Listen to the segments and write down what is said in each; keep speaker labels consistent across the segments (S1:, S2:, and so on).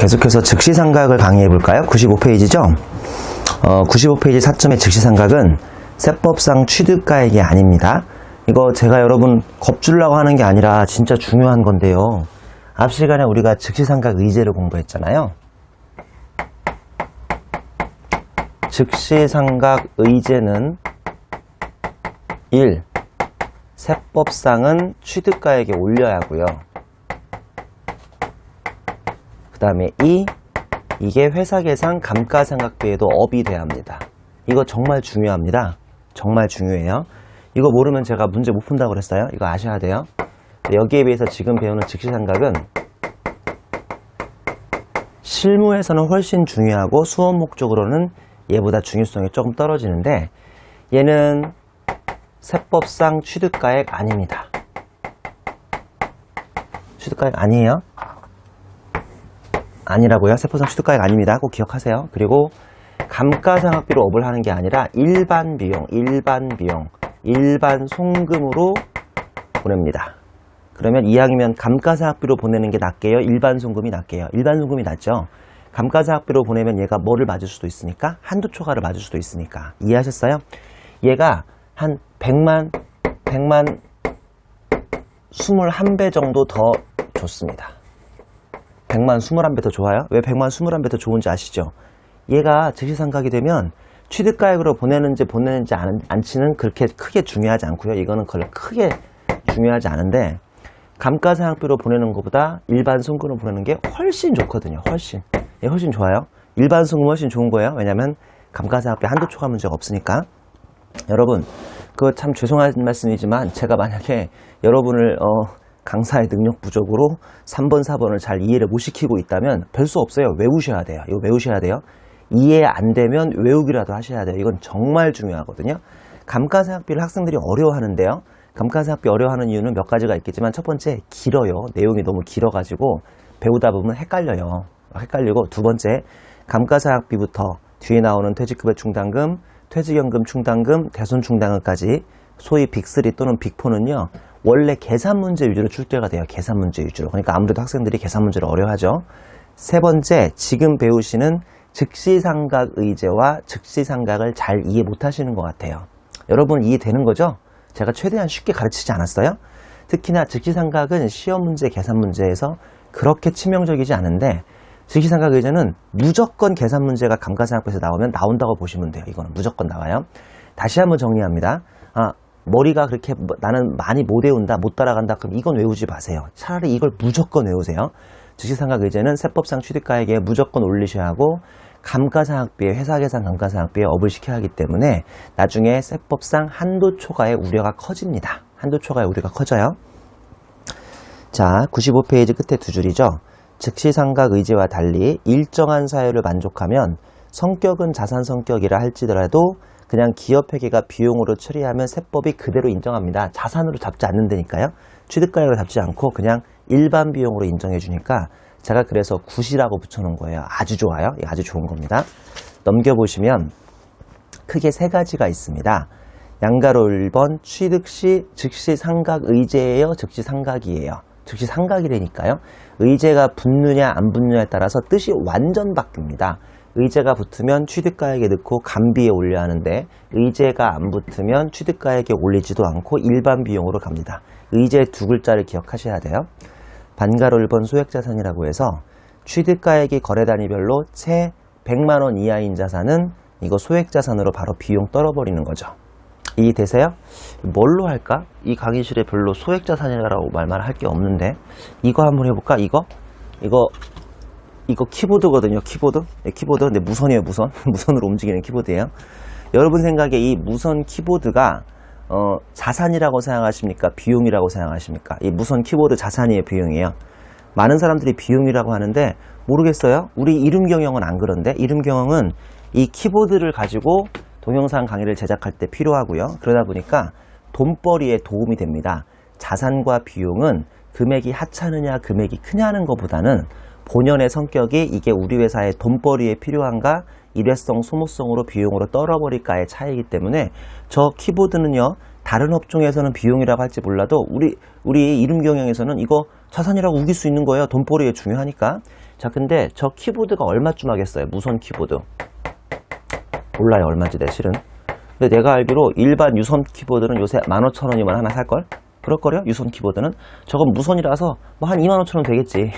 S1: 계속해서 즉시삼각을 강의해 볼까요? 95페이지죠? 95페이지 4점의 즉시삼각은 세법상 취득가액이 아닙니다. 이거 제가 여러분 겁주려고 하는 게 아니라 진짜 중요한 건데요. 앞 시간에 우리가 즉시삼각 의제를 공부했잖아요. 즉시삼각 의제는 1. 세법상은 취득가액에 올려야 하고요. 그 다음에 2. 이게 회사계산 감가상각비에도 업이 돼야 합니다. 이거 정말 중요합니다. 정말 중요해요. 이거 모르면 제가 문제 못 푼다고 그랬어요. 이거 아셔야 돼요. 여기에 비해서 지금 배우는 즉시삼각은 실무에서는 훨씬 중요하고 수업 목적으로는 얘보다 중요성이 조금 떨어지는데 얘는 세법상 취득가액 아닙니다. 취득가액 아니에요. 아니라고요? 세법상 취득가액 아닙니다. 꼭 기억하세요. 그리고 감가상각비로 업을 하는 게 아니라 일반 비용, 일반 송금으로 보냅니다. 그러면 이왕이면 감가상각비로 보내는 게 낫게요? 일반 송금이 낫게요? 일반 송금이 낫죠? 감가상각비로 보내면 얘가 뭐를 맞을 수도 있으니까? 한두 초과를 맞을 수도 있으니까. 이해하셨어요? 얘가 한 100만 21배 정도 더 좋습니다. 100만 21배 더 좋아요? 왜 100만 21배 더 좋은지 아시죠? 얘가 즉시삼각이 되면 취득가액으로 보내는지 않지는 그렇게 크게 중요하지 않고요. 이거는 그걸 크게 중요하지 않은데 감가상각비로 보내는 것보다 일반 송금으로 보내는 게 훨씬 좋거든요. 훨씬 좋아요. 일반 송금 훨씬 좋은 거예요. 왜냐면 감가상각비 한도 초과 문제가 없으니까. 여러분 그거 참 죄송한 말씀이지만 제가 만약에 여러분을 강사의 능력 부족으로 3번, 4번을 잘 이해를 못 시키고 있다면 별 수 없어요. 외우셔야 돼요. 이거 외우셔야 돼요. 이해 안 되면 외우기라도 하셔야 돼요. 이건 정말 중요하거든요. 감가상각비를 학생들이 어려워하는데요. 감가상각비 어려워하는 이유는 몇 가지가 있겠지만 첫 번째 길어요. 내용이 너무 길어가지고 배우다 보면 헷갈려요. 헷갈리고 두 번째 감가상각비부터 뒤에 나오는 퇴직급여 충당금, 퇴직연금 충당금, 대손충당금까지 소위 빅3 또는 빅4는요. 원래 계산 문제 위주로 출제가 돼요. 계산 문제 위주로. 그러니까 아무래도 학생들이 계산 문제를 어려워하죠. 세 번째, 지금 배우시는 즉시삼각 의제와 즉시삼각을 잘 이해 못하시는 것 같아요. 여러분 이해되는 거죠? 제가 최대한 쉽게 가르치지 않았어요? 특히나 즉시삼각은 시험 문제, 계산 문제에서 그렇게 치명적이지 않은데 즉시삼각 의제는 무조건 계산 문제가 감가상각비에서 나오면 나온다고 보시면 돼요. 이거는 무조건 나와요. 다시 한번 정리합니다. 머리가 그렇게 나는 많이 못 외운다, 못 따라간다, 그럼 이건 외우지 마세요. 차라리 이걸 무조건 외우세요. 즉시삼각 의제는 세법상 취득가액에 무조건 올리셔야 하고 감가상각비에 회사계산 감가상각비에 업을 시켜야 하기 때문에 나중에 세법상 한도 초과의 우려가 커집니다. 한도 초과의 우려가 커져요. 자, 95페이지 끝에 두 줄이죠. 즉시삼각 의제와 달리 일정한 사유를 만족하면 성격은 자산 성격이라 할지라도 그냥 기업회계가 비용으로 처리하면 세법이 그대로 인정합니다. 자산으로 잡지 않는다니까요. 취득가액으로 잡지 않고 그냥 일반 비용으로 인정해 주니까 제가 그래서 굿이라고 붙여놓은 거예요. 아주 좋아요. 아주 좋은 겁니다. 넘겨보시면 크게 세 가지가 있습니다. 양가로 1번 취득 시 즉시삼각 의제예요? 즉시삼각이에요? 즉시삼각이라니까요. 의제가 붙느냐 안 붙느냐에 따라서 뜻이 완전 바뀝니다. 의제가 붙으면 취득가액에 넣고 감비에 올려야 하는데 의제가 안 붙으면 취득가액에 올리지도 않고 일반 비용으로 갑니다. 의제 두 글자를 기억하셔야 돼요. 반가로 1번 소액자산이라고 해서 취득가액이 거래 단위별로 채 100만원 이하인 자산은 이거 소액자산으로 바로 비용 떨어버리는 거죠. 이해되세요? 뭘로 할까? 이 강의실에 별로 소액자산이라고 말만 할 게 없는데 이거 한번 해볼까? 이거 키보드거든요. 키보드. 근데 무선이에요. 무선으로 움직이는 키보드예요. 여러분 생각에 이 무선 키보드가 자산이라고 생각하십니까? 비용이라고 생각하십니까? 이 무선 키보드 자산이에요? 비용이에요? 많은 사람들이 비용이라고 하는데 모르겠어요. 우리 이름경영은 안 그런데 이름경영은 이 키보드를 가지고 동영상 강의를 제작할 때 필요하고요. 그러다 보니까 돈벌이에 도움이 됩니다. 자산과 비용은 금액이 하찮으냐 금액이 크냐는 것보다는 본연의 성격이 이게 우리 회사의 돈벌이에 필요한가 일회성 소모성으로 비용으로 떨어버릴까의 차이이기 때문에 저 키보드는요 다른 업종에서는 비용이라고 할지 몰라도 우리 이름경영에서는 이거 자산이라고 우길 수 있는 거예요. 돈벌이에 중요하니까. 자, 근데 저 키보드가 얼마쯤 하겠어요? 무선 키보드. 몰라요, 얼마인지 내 실은. 근데 내가 알기로 일반 유선 키보드는 요새 15,000원이면 하나 살걸? 그럴걸요? 유선 키보드는? 저건 무선이라서 뭐 한 25,000원 되겠지.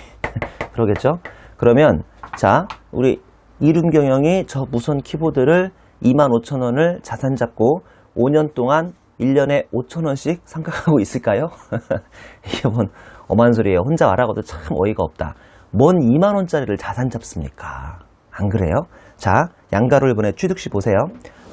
S1: 그러겠죠? 그러면 자, 우리 이룬경 형이 저 무선 키보드를 25,000원을 자산 잡고 5년 동안 1년에 5,000원씩 상각하고 있을까요? 이게 뭔 엄한 소리예요. 혼자 말하고도 참 어이가 없다. 뭔 2만원짜리를 자산 잡습니까? 안 그래요? 자, 양가로 1번의 취득시 보세요.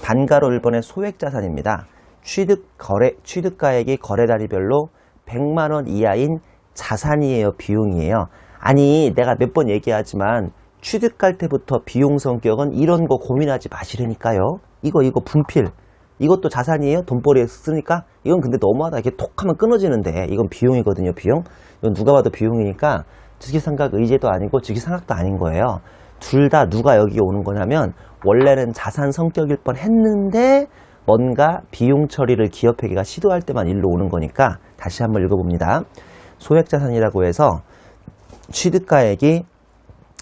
S1: 반가로 1번의 소액자산입니다. 취득가액이 거래 단위별로 100만원 이하인 자산이에요, 비용이에요? 아니, 내가 몇 번 얘기하지만 취득할 때부터 비용 성격은 이런 거 고민하지 마시라니까요. 이거 분필. 이것도 자산이에요? 돈벌이에 쓰니까? 이건 근데 너무하다. 이렇게 톡 하면 끊어지는데 이건 비용이거든요, 비용. 이건 누가 봐도 비용이니까 즉시상각 의제도 아니고 즉시상각도 아닌 거예요. 둘 다 누가 여기 오는 거냐면 원래는 자산 성격일 뻔 했는데 뭔가 비용 처리를 기업회계가 시도할 때만 일로 오는 거니까 다시 한번 읽어봅니다. 소액자산이라고 해서 취득가액이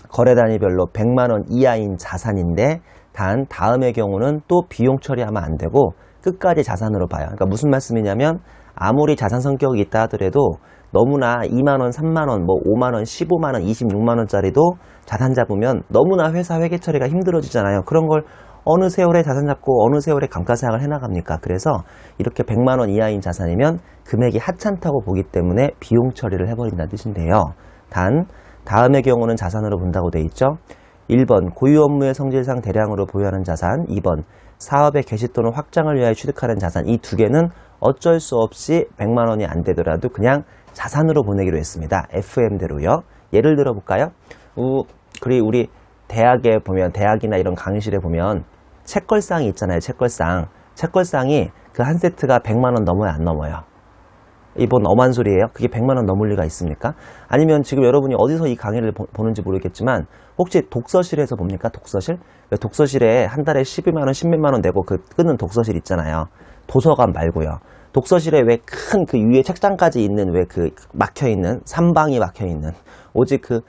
S1: 거래 단위별로 100만원 이하인 자산인데 단 다음의 경우는 또 비용 처리하면 안 되고 끝까지 자산으로 봐요. 그러니까 무슨 말씀이냐면 아무리 자산 성격이 있다 하더라도 너무나 2만원, 3만원, 뭐 5만원, 15만원, 26만원짜리도 자산 잡으면 너무나 회사 회계 처리가 힘들어지잖아요. 그런 걸 어느 세월에 자산 잡고 어느 세월에 감가상각을 해나갑니까? 그래서 이렇게 100만원 이하인 자산이면 금액이 하찮다고 보기 때문에 비용 처리를 해버린다는 뜻인데요. 단 다음의 경우는 자산으로 본다고 돼 있죠. 1번 고유 업무의 성질상 대량으로 보유하는 자산, 2번 사업의 개시 또는 확장을 위하여 취득하는 자산. 이 두 개는 어쩔 수 없이 100만원이 안 되더라도 그냥 자산으로 보내기로 했습니다. FM대로요. 예를 들어 볼까요? 그리고 우리 대학에 보면, 대학이나 이런 강의실에 보면 책걸상이 있잖아요. 책걸상이 그 한 세트가 100만원 넘어요, 안 넘어요? 이번 엄한 소리예요? 그게 100만원 넘을 리가 있습니까? 아니면 지금 여러분이 어디서 이 강의를 보는지 모르겠지만 혹시 독서실에서 봅니까? 독서실에 한 달에 12만원, 10몇만원 내고 그 끊는 독서실 있잖아요. 도서관 말고요. 독서실에 왜 큰 그 위에 책장까지 있는 왜 그 막혀있는, 삼방이 막혀있는, 오직 그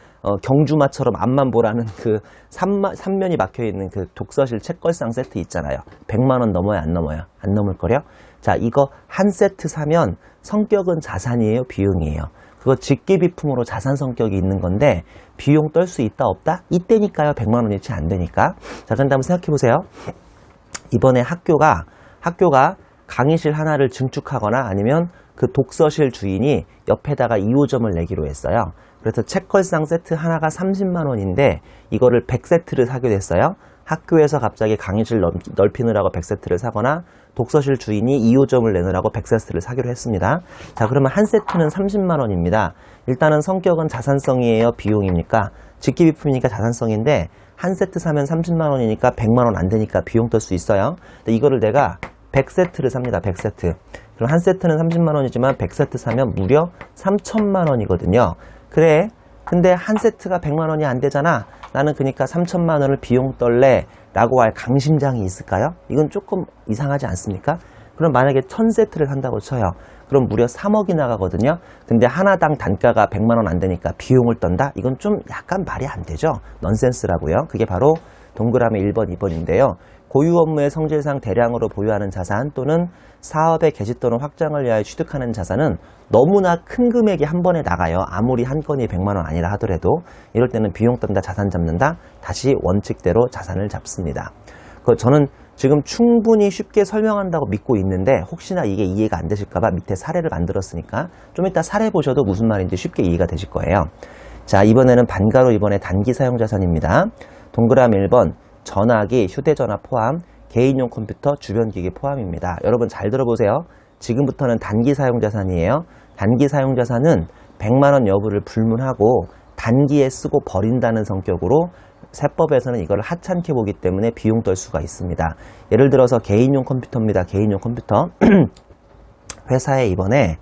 S1: 경주마처럼 앞만 보라는 그 삼면이 막혀있는 그 독서실 책걸상 세트 있잖아요. 100만원 넘어요, 안 넘어요? 안 넘을 거요? 자, 이거 한 세트 사면 성격은 자산이에요, 비용이에요? 그거 직계비품으로 자산 성격이 있는 건데 비용 떨 수 있다, 없다? 이때니까요. 100만원이 채 안 되니까. 자, 그런데 한번 생각해 보세요. 이번에 학교가 강의실 하나를 증축하거나 아니면 그 독서실 주인이 옆에다가 2호점을 내기로 했어요. 그래서 책걸상 세트 하나가 30만 원인데 이거를 100세트를 사게 됐어요. 학교에서 갑자기 강의실 넓히느라고 100세트를 사거나 독서실 주인이 2호점을 내느라고 100세트를 사기로 했습니다. 자, 그러면 한 세트는 30만 원입니다. 일단은 성격은 자산성이에요, 비용입니까? 직기비품이니까 자산성인데 한 세트 사면 30만 원이니까 100만 원 안 되니까 비용 뜰 수 있어요. 근데 이거를 내가 100세트를 삽니다. 100세트. 그럼 한 세트는 30만 원이지만 100세트 사면 무려 3천만 원이거든요. 그래. 근데 한 세트가 100만 원이 안 되잖아. 나는 그러니까 3천만 원을 비용 떨래 라고 할 강심장이 있을까요? 이건 조금 이상하지 않습니까? 그럼 만약에 1000세트를 산다고 쳐요. 그럼 무려 3억이 나가거든요. 근데 하나당 단가가 100만 원 안 되니까 비용을 떤다? 이건 좀 약간 말이 안 되죠. 넌센스라고요. 그게 바로 동그라미 1번, 2번인데요. 고유 업무의 성질상 대량으로 보유하는 자산 또는 사업의 개시 또는 확장을 위하여 취득하는 자산은 너무나 큰 금액이 한 번에 나가요. 아무리 한 건이 100만 원 아니라 하더라도 이럴 때는 비용 떤다, 자산 잡는다. 다시 원칙대로 자산을 잡습니다. 저는 지금 충분히 쉽게 설명한다고 믿고 있는데 혹시나 이게 이해가 안 되실까 봐 밑에 사례를 만들었으니까 좀 이따 사례 보셔도 무슨 말인지 쉽게 이해가 되실 거예요. 자, 이번에는 반가로 이번에 단기 사용 자산입니다. 동그라미 1번 전화기, 휴대전화 포함, 개인용 컴퓨터, 주변기기 포함입니다. 여러분 잘 들어보세요. 지금부터는 단기 사용자산이에요. 단기 사용자산은 100만 원 여부를 불문하고 단기에 쓰고 버린다는 성격으로 세법에서는 이걸 하찮게 보기 때문에 비용 떨 수가 있습니다. 예를 들어서 개인용 컴퓨터입니다. 개인용 컴퓨터. 회사에 이번에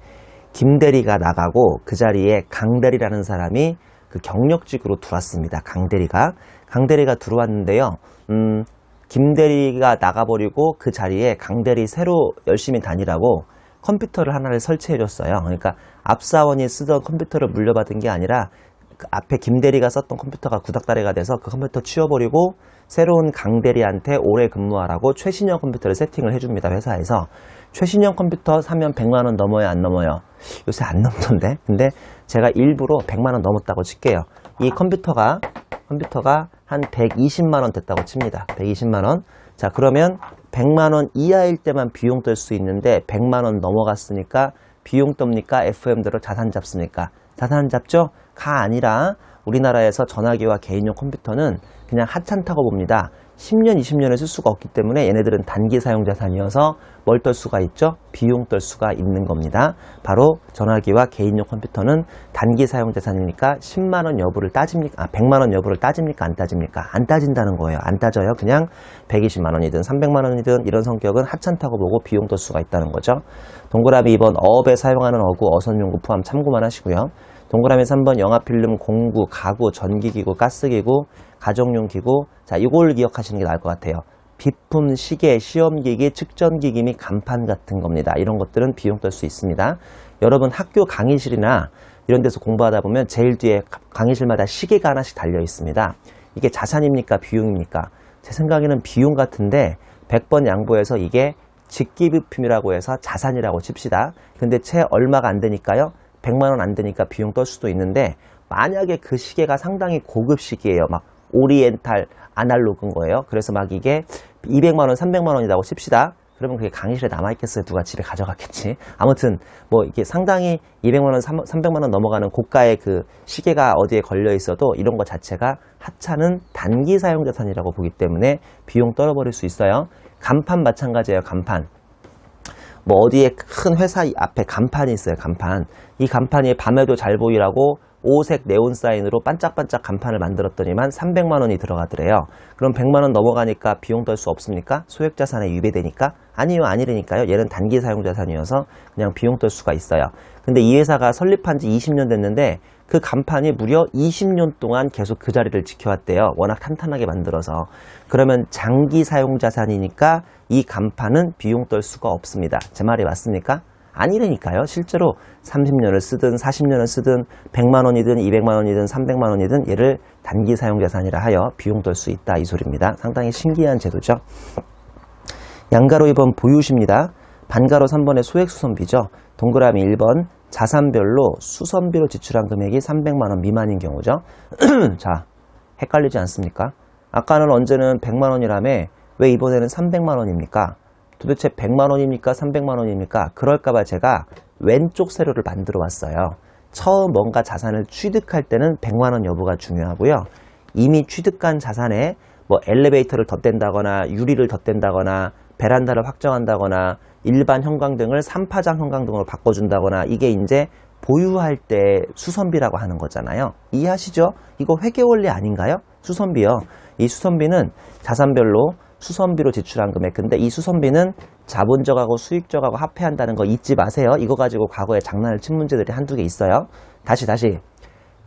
S1: 김대리가 나가고 그 자리에 강대리라는 사람이 그 경력직으로 들어왔습니다. 강대리가 들어왔는데요. 김대리가 나가버리고 그 자리에 강대리 새로 열심히 다니라고 컴퓨터를 하나를 설치해줬어요. 그러니까 앞사원이 쓰던 컴퓨터를 물려받은 게 아니라 그 앞에 김대리가 썼던 컴퓨터가 구닥다리가 돼서 그 컴퓨터 치워버리고 새로운 강대리한테 오래 근무하라고 최신형 컴퓨터를 세팅을 해줍니다. 회사에서. 최신형 컴퓨터 사면 100만원 넘어요, 안 넘어요? 요새 안 넘던데? 근데 제가 일부러 100만원 넘었다고 칠게요. 이 컴퓨터가 한 120만원 됐다고 칩니다. 120만원. 자, 그러면 100만원 이하일 때만 비용 뜰 수 있는데 100만원 넘어갔으니까 비용 떱니까? FM대로 자산 잡습니까? 자산 잡죠? 가 아니라 우리나라에서 전화기와 개인용 컴퓨터는 그냥 하찮다고 봅니다. 10년, 20년을 쓸 수가 없기 때문에 얘네들은 단기 사용 자산이어서 뭘 떨 수가 있죠? 비용 떨 수가 있는 겁니다. 바로 전화기와 개인용 컴퓨터는 단기 사용 자산이니까 10만원 여부를 따집니까? 100만원 여부를 따집니까? 안 따집니까? 안 따진다는 거예요. 안 따져요. 그냥 120만원이든 300만원이든 이런 성격은 하찮다고 보고 비용 떨 수가 있다는 거죠. 동그라미 2번 어업에 사용하는 어구, 어선용구 포함 참고만 하시고요. 동그라미 3번 영화필름, 공구, 가구, 전기기구, 가스기구, 가정용 기구. 자, 이걸 기억하시는 게 나을 것 같아요. 비품, 시계, 시험기기, 측정기기 및 간판 같은 겁니다. 이런 것들은 비용 떨 수 있습니다. 여러분 학교 강의실이나 이런 데서 공부하다 보면 제일 뒤에 강의실마다 시계가 하나씩 달려 있습니다. 이게 자산입니까? 비용입니까? 제 생각에는 비용 같은데 100번 양보해서 이게 직기부품이라고 해서 자산이라고 칩시다. 근데 채 얼마가 안 되니까요. 100만원 안 되니까 비용 떨 수도 있는데 만약에 그 시계가 상당히 고급 시계예요. 막 오리엔탈 아날로그인 거예요. 그래서 막 이게 200만원, 300만원이라고 칩시다. 그러면 그게 강의실에 남아있겠어요? 누가 집에 가져갔겠지? 아무튼 뭐 이게 상당히 200만원, 300만원 넘어가는 고가의 그 시계가 어디에 걸려 있어도 이런 거 자체가 하찮은 단기 사용 자산이라고 보기 때문에 비용 떨어버릴 수 있어요. 간판 마찬가지예요. 간판. 뭐 어디에 큰 회사 앞에 간판이 있어요. 간판. 이 간판이 밤에도 잘 보이라고 5색 네온 사인으로 반짝반짝 간판을 만들었더니만 300만원이 들어가더래요. 그럼 100만원 넘어가니까 비용 떨 수 없습니까? 소액자산에 유배되니까? 아니요, 아니라니까요. 얘는 단기 사용자산이어서 그냥 비용 떨 수가 있어요. 근데 이 회사가 설립한 지 20년 됐는데 그 간판이 무려 20년 동안 계속 그 자리를 지켜왔대요. 워낙 탄탄하게 만들어서. 그러면 장기 사용자산이니까 이 간판은 비용 떨 수가 없습니다. 제 말이 맞습니까? 아니라니까요. 실제로 30년을 쓰든 40년을 쓰든 100만원이든 200만원이든 300만원이든 얘를 단기 사용자산이라 하여 비용 떨 수 있다 이 소리입니다. 상당히 신기한 제도죠. 양가로 2번 보유시입니다. 반가로 3번의 소액수선비죠. 동그라미 1번 자산별로 수선비로 지출한 금액이 300만원 미만인 경우죠. 자, 헷갈리지 않습니까? 아까는 언제는 100만원이라며 왜 이번에는 300만원입니까? 도대체 100만원입니까? 300만원입니까? 그럴까봐 제가 왼쪽 세로를 만들어 왔어요. 처음 뭔가 자산을 취득할 때는 100만원 여부가 중요하고요. 이미 취득한 자산에 뭐 엘리베이터를 덧댄다거나 유리를 덧댄다거나 베란다를 확정한다거나 일반 형광등을 3파장 형광등으로 바꿔준다거나 이게 이제 보유할 때 수선비라고 하는 거잖아요. 이해하시죠? 이거 회계원리 아닌가요? 수선비요. 이 수선비는 자산별로 수선비로 지출한 금액. 근데 이 수선비는 자본적하고 수익적하고 합해한다는 거 잊지 마세요. 이거 가지고 과거에 장난을 친 문제들이 한두 개 있어요. 다시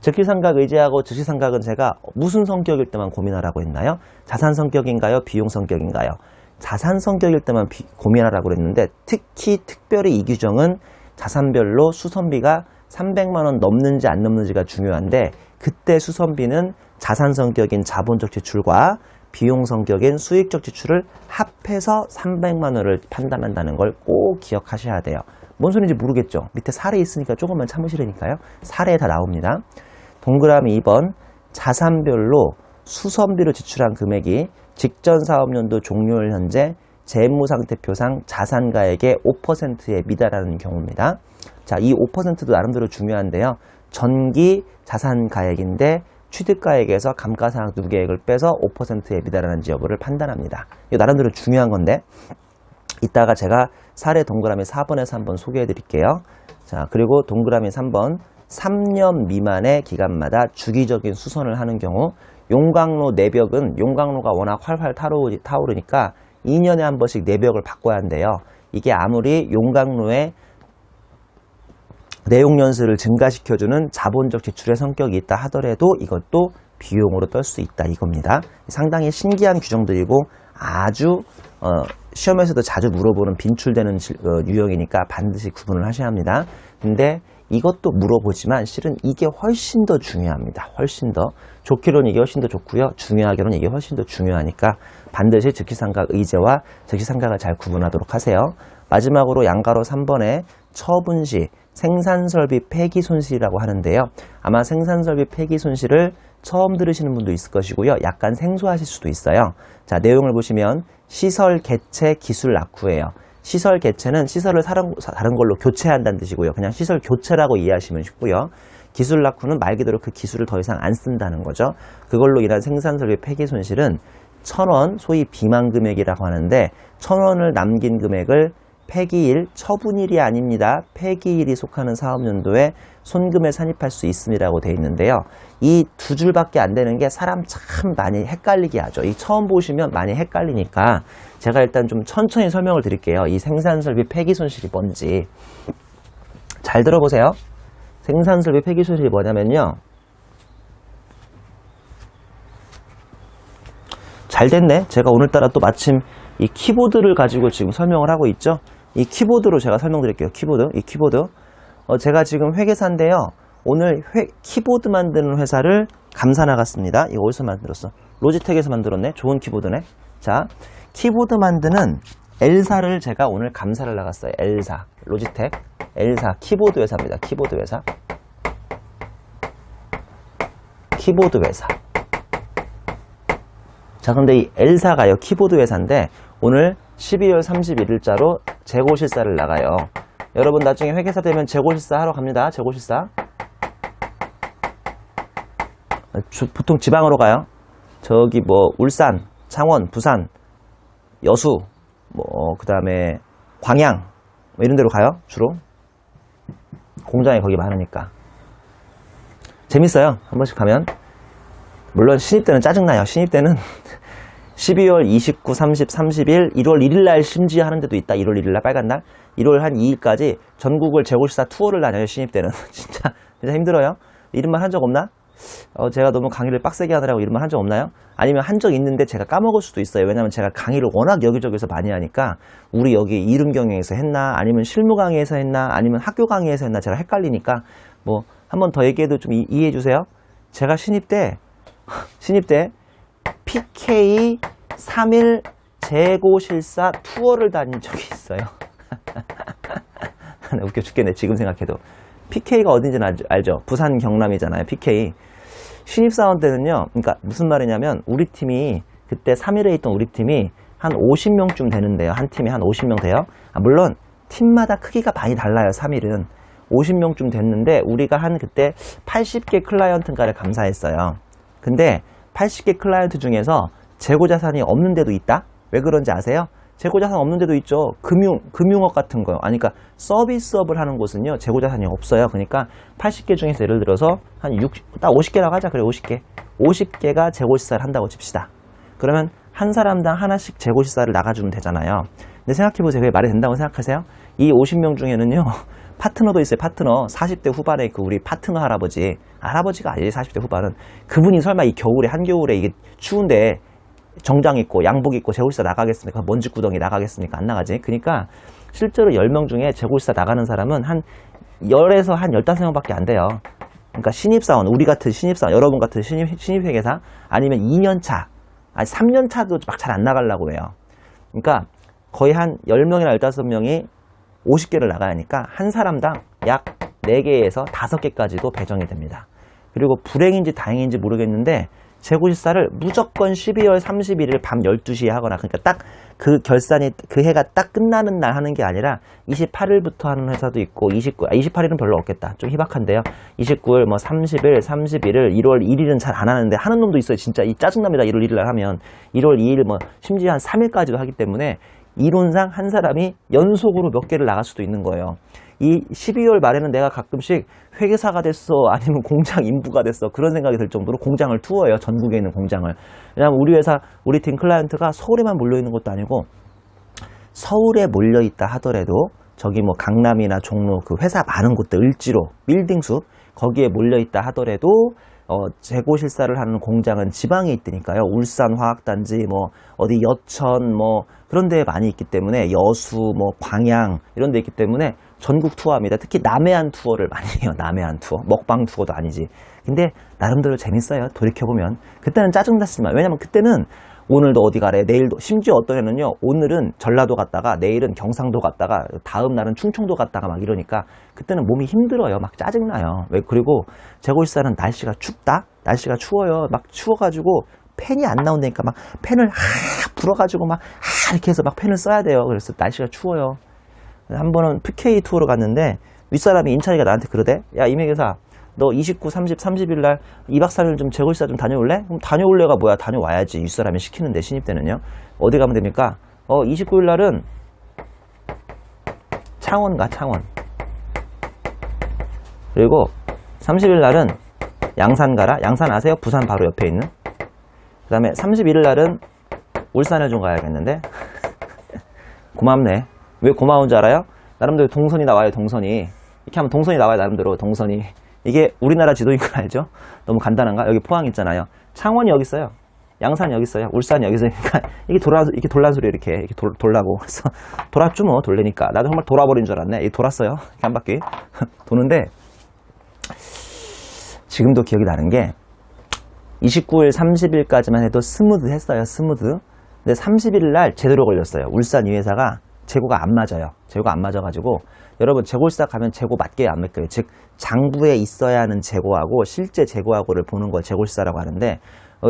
S1: 즉시삼각 의제하고 즉시삼각은 제가 무슨 성격일 때만 고민하라고 했나요? 자산 성격인가요? 비용 성격인가요? 자산 성격일 때만 고민하라고 그랬는데 특별히 이 규정은 자산별로 수선비가 300만원 넘는지 안 넘는지가 중요한데 그때 수선비는 자산 성격인 자본적 지출과 비용 성격인 수익적 지출을 합해서 300만원을 판단한다는 걸 꼭 기억하셔야 돼요. 뭔 소리인지 모르겠죠? 밑에 사례 있으니까 조금만 참으시라니까요. 사례에 다 나옵니다. 동그라미 2번 자산별로 수선비로 지출한 금액이 직전 사업연도 종료일 현재 재무상태표상 자산가액의 5%에 미달하는 경우입니다. 자, 이 5%도 나름대로 중요한데요. 전기 자산가액인데 취득가액에서 감가상각 누계액을 빼서 5%에 미달하는지 여부를 판단합니다. 이거 나름대로 중요한 건데 이따가 제가 사례 동그라미 4번에서 한번 소개해 드릴게요. 자, 그리고 동그라미 3번 3년 미만의 기간마다 주기적인 수선을 하는 경우 용광로 내벽은 용광로가 워낙 활활 타오르니까 2년에 한 번씩 내벽을 바꿔야 한대요. 이게 아무리 용광로의 내용연수를 증가시켜주는 자본적 지출의 성격이 있다 하더라도 이것도 비용으로 떨 수 있다 이겁니다. 상당히 신기한 규정들이고 아주 시험에서도 자주 물어보는 빈출되는 유형이니까 반드시 구분을 하셔야 합니다. 근데 이것도 물어보지만 실은 이게 훨씬 더 중요합니다. 훨씬 더. 좋기로는 이게 훨씬 더 좋고요. 중요하기로는 이게 훨씬 더 중요하니까 반드시 즉시삼각 의제와 즉시삼각을 잘 구분하도록 하세요. 마지막으로 양가로 3번에 처분시 생산설비 폐기손실이라고 하는데요. 아마 생산설비 폐기손실을 처음 들으시는 분도 있을 것이고요. 약간 생소하실 수도 있어요. 자, 내용을 보시면 시설 개체 기술 낙후예요. 시설 개체는 시설을 다른 걸로 교체한다는 뜻이고요. 그냥 시설 교체라고 이해하시면 쉽고요. 기술 낙후는 말 그대로 그 기술을 더 이상 안 쓴다는 거죠. 그걸로 인한 생산설비 폐기 손실은 1,000원, 소위 비만금액이라고 하는데 1,000원을 남긴 금액을 폐기일, 처분일이 아닙니다. 폐기일이 속하는 사업연도에 손금에 산입할 수 있음이라고 되어 있는데요. 이 두 줄밖에 안 되는 게 사람 참 많이 헷갈리게 하죠. 이 처음 보시면 많이 헷갈리니까 제가 일단 좀 천천히 설명을 드릴게요. 이 생산설비 폐기손실이 뭔지 잘 들어보세요. 생산설비 폐기손실이 뭐냐면요. 잘 됐네. 제가 오늘따라 또 마침 이 키보드를 가지고 지금 설명을 하고 있죠. 이 키보드로 제가 설명드릴게요. 이 키보드. 제가 지금 회계사인데요. 오늘 키보드 만드는 회사를 감사 나갔습니다. 이거 어디서 만들었어? 로지텍에서 만들었네. 좋은 키보드네. 자, 키보드 만드는 L사를 제가 오늘 감사를 나갔어요. L사, 로지텍, L사 키보드 회사입니다. 키보드 회사. 키보드 회사. 자, 근데 이 L사가요, 키보드 회사인데 오늘 12월 31일자로 재고실사를 나가요. 여러분 나중에 회계사 되면 재고실사 하러 갑니다. 재고실사. 보통 지방으로 가요. 저기 뭐 울산, 창원, 부산, 여수, 뭐 그다음에 광양 뭐 이런 데로 가요. 주로 공장이 거기 많으니까 재밌어요. 한 번씩 가면. 물론 신입 때는 짜증나요. 신입 때는 12월 29, 30, 30일, 1월 1일 날 심지어 하는 데도 있다. 1월 1일 날 빨간 날. 1월 한 2일까지 전국을 재고실사 투어를 다녀요. 신입 때는. 진짜 힘들어요. 이런 말 한 적 없나? 제가 너무 강의를 빡세게 하느라고 이런 말 한 적 없나요? 아니면 한 적 있는데 제가 까먹을 수도 있어요. 왜냐면 제가 강의를 워낙 여기저기서 많이 하니까 우리 여기 이름경영에서 했나 아니면 실무 강의에서 했나 아니면 학교 강의에서 했나 제가 헷갈리니까 뭐 한 번 더 얘기해도 좀 이해해 주세요. 제가 신입 때 PK 3일 재고실사 투어를 다닌 적이 있어요. 웃겨 죽겠네. 지금 생각해도. PK가 어딘지는 알죠? 부산 경남이잖아요. PK. 신입사원 때는요. 그러니까 무슨 말이냐면 우리 팀이 그때 3일에 있던 우리 팀이 한 50명쯤 되는데요. 한 팀이 한 50명 돼요. 물론 팀마다 크기가 많이 달라요. 3일은. 50명쯤 됐는데 우리가 한 그때 80개 클라이언트인가를 감사했어요. 근데 80개 클라이언트 중에서 재고자산이 없는 데도 있다? 왜 그런지 아세요? 재고자산 없는 데도 있죠. 금융업 같은 거요. 아니, 그러니까 서비스업을 하는 곳은요, 재고자산이 없어요. 그러니까 80개 중에서 예를 들어서 한 50개라고 하자. 그래, 50개. 50개가 재고실사를 한다고 칩시다. 그러면 한 사람당 하나씩 재고실사를 나가주면 되잖아요. 근데 생각해보세요. 왜 말이 된다고 생각하세요? 이 50명 중에는요, 파트너도 있어요. 파트너. 40대 후반에 그 우리 파트너 할아버지가 아니지. 40대 후반은. 그분이 설마 이 겨울에, 한겨울에 이게 추운데 정장 입고 양복 입고 재고실사 나가겠습니까? 먼지 구덩이 나가겠습니까? 안 나가지. 그러니까 실제로 10명 중에 재고실사 나가는 사람은 한 10에서 한 15명밖에 안 돼요. 그러니까 신입사원, 우리 같은 신입사원, 여러분 같은 신입회계사 아니면 2년차, 아니 3년차도 막 잘 안 나가려고 해요. 그러니까 거의 한 10명이나 15명이 50개를 나가야 하니까 한 사람당 약 4개에서 5개까지도 배정이 됩니다. 그리고 불행인지 다행인지 모르겠는데 재고실사를 무조건 12월 31일 밤 12시에 하거나, 그러니까 딱 그 결산이 그 해가 딱 끝나는 날 하는 게 아니라 28일부터 하는 회사도 있고 28일은 별로 없겠다. 좀 희박한데요. 29일, 뭐 30일, 31일, 1월 1일은 잘 안 하는데 하는 놈도 있어요. 진짜 이 짜증납니다. 1월 1일 날 하면 1월 2일 뭐 심지어 한 3일까지도 하기 때문에 이론상 한 사람이 연속으로 몇 개를 나갈 수도 있는 거예요. 이 12월 말에는 내가 가끔씩 회계사가 됐어, 아니면 공장 인부가 됐어, 그런 생각이 들 정도로 공장을 투어해요. 전국에 있는 공장을. 왜냐하면 우리 회사, 우리 팀 클라이언트가 서울에만 몰려있는 것도 아니고 서울에 몰려있다 하더라도 저기 뭐 강남이나 종로 그 회사 많은 곳들, 을지로, 빌딩숲 거기에 몰려있다 하더라도 재고 실사를 하는 공장은 지방에 있으니까요. 울산 화학단지, 뭐 어디 여천, 뭐 그런 데에 많이 있기 때문에 여수, 뭐 광양 이런 데 있기 때문에 전국 투어합니다. 특히 남해안 투어를 많이 해요. 남해안 투어. 먹방 투어도 아니지. 근데 나름대로 재밌어요. 돌이켜보면. 그때는 짜증났지만, 왜냐면 그때는 오늘도 어디 가래, 내일도, 심지어 어떤 애는요, 오늘은 전라도 갔다가, 내일은 경상도 갔다가, 다음 날은 충청도 갔다가 막 이러니까, 그때는 몸이 힘들어요. 막 짜증나요. 그리고 재고일사는 날씨가 춥다? 날씨가 추워요. 막 추워가지고, 팬이 안 나온다니까 막 팬을 불어가지고 막 이렇게 해서 막 팬을 써야 돼요. 그래서 날씨가 추워요. 한 번은 PK 투어로 갔는데, 윗사람이 인찬이가 나한테 그러대. 야, 이명기사, 너 29, 30, 30일 날 2박 3일 좀 재고일사 좀 다녀올래? 그럼 다녀올래가 뭐야? 다녀와야지. 윗사람이 시키는데, 신입 때는요. 어디 가면 됩니까? 29일 날은 창원 가, 창원. 그리고 30일 날은 양산 가라. 양산 아세요? 부산 바로 옆에 있는. 그 다음에 31일 날은 울산에 좀 가야겠는데. 고맙네. 왜 고마운 줄 알아요? 나름대로 동선이 나와요, 동선이. 이렇게 하면 동선이 나와요, 나름대로 동선이. 이게 우리나라 지도인 거 알죠? 너무 간단한가? 여기 포항 있잖아요. 창원이 여기 있어요. 양산이 여기 있어요. 울산이 여기 있으니까 이게 이렇게 돌란 소리 이렇게 돌라고. 그래서 돌았죠 뭐, 돌리니까. 나도 정말 돌아버린 줄 알았네. 이게 돌았어요. 이렇게 한 바퀴. 도는데, 지금도 기억이 나는 게, 29일, 30일까지만 해도 스무드 했어요, 스무드. 근데 31일 날 제대로 걸렸어요. 울산 이 회사가 재고가 안 맞아요. 재고가 안 맞아가지고, 여러분 재고일사 가면 재고 맞게 안 맞게요. 즉 장부에 있어야 하는 재고하고 실제 재고하고를 보는 걸 재고일사라고 하는데,